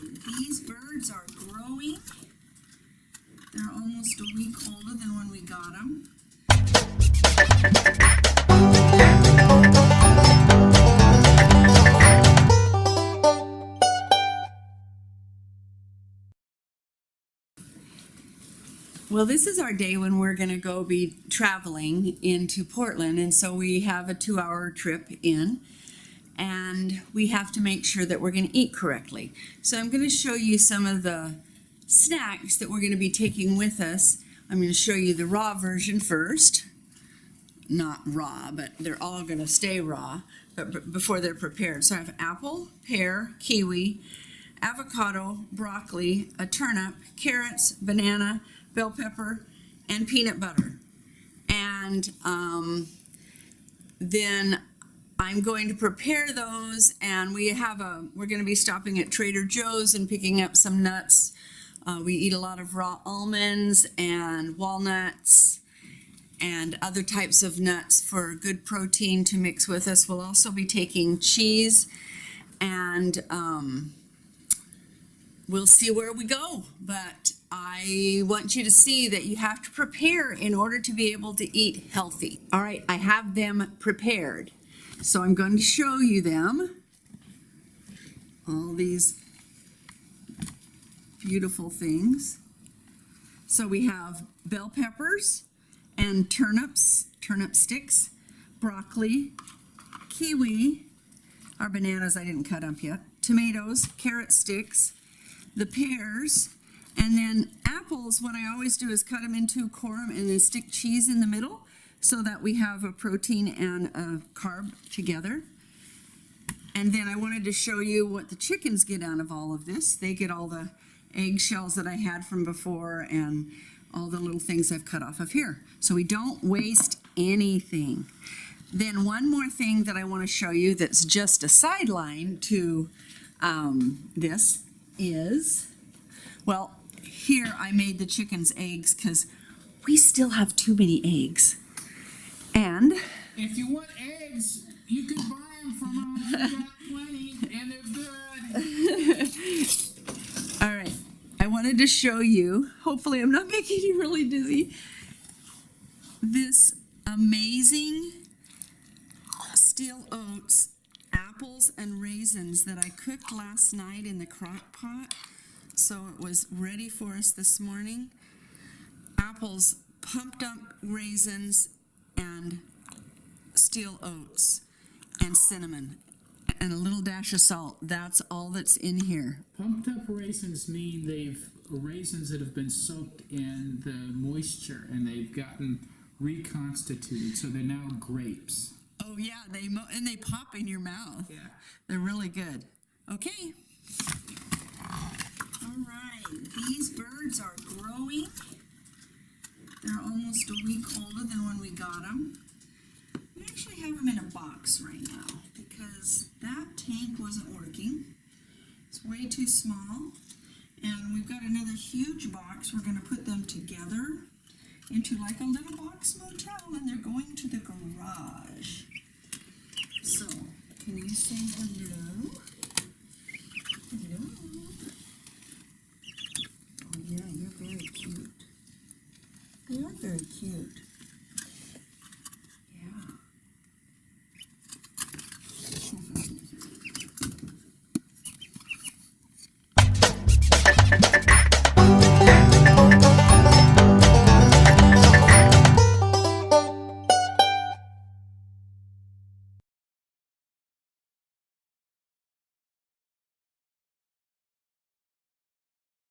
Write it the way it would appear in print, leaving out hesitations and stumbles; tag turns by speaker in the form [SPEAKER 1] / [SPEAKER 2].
[SPEAKER 1] these birds are growing. They're almost a week older than when we got them. Well, this is our day when we're going to go be traveling into Portland, and so we have a 2-hour trip in, and we have to make sure that we're going to eat correctly. So I'm going to show you some of the snacks that we're going to be taking with us. I'm going to show you the raw version first. Not raw, but they're all going to stay raw but before they're prepared. So I have apple, pear, kiwi, avocado, broccoli, a turnip, carrots, banana, bell pepper, and peanut butter. And then I'm going to prepare those, and we're going to be stopping at Trader Joe's and picking up some nuts. We eat a lot of raw almonds and walnuts and other types of nuts for good protein to mix with us. We'll also be taking cheese, and we'll see where we go. But I want you to see that you have to prepare in order to be able to eat healthy. All right, I have them prepared. So I'm going to show you them. All these beautiful things. So we have bell peppers and turnips, turnip sticks, broccoli, kiwi, our bananas I didn't cut up yet, tomatoes, carrot sticks, the pears, and then apples. What I always do is cut them into quorum and then stick cheese in the middle so that we have a protein and a carb together. And then I wanted to show you what the chickens get out of all of this. They get all the eggshells that I had from before and all the little things I've cut off of here. So we don't waste anything. Then one more thing that I want to show you that's just a sideline to this is, well, here I made the chickens' eggs because we still have too many eggs. And
[SPEAKER 2] if you want eggs, you can buy them from us. We got plenty, and they're good.
[SPEAKER 1] All right, I wanted to show you, hopefully I'm not making you really dizzy, this amazing steel oats, apples and raisins that I cooked last night in the crock pot. So it was ready for us this morning. Apples, pumped up raisins, and steel oats, and cinnamon, and a little dash of salt. That's all that's in here.
[SPEAKER 2] Pumped up raisins mean raisins that have been soaked in the moisture and they've gotten reconstituted, so they're now grapes.
[SPEAKER 1] Oh yeah, they pop in your mouth.
[SPEAKER 2] Yeah.
[SPEAKER 1] They're really good. Okay. All right, these birds are growing. They're almost a week older than when we got them. We actually have them in a box right now because that tank wasn't working. It's way too small. And we've got another huge box. We're going to put them together into like a little box motel, and they're going to the garage. So, can you say hello? Hello. Oh yeah, you're very cute. They are very cute.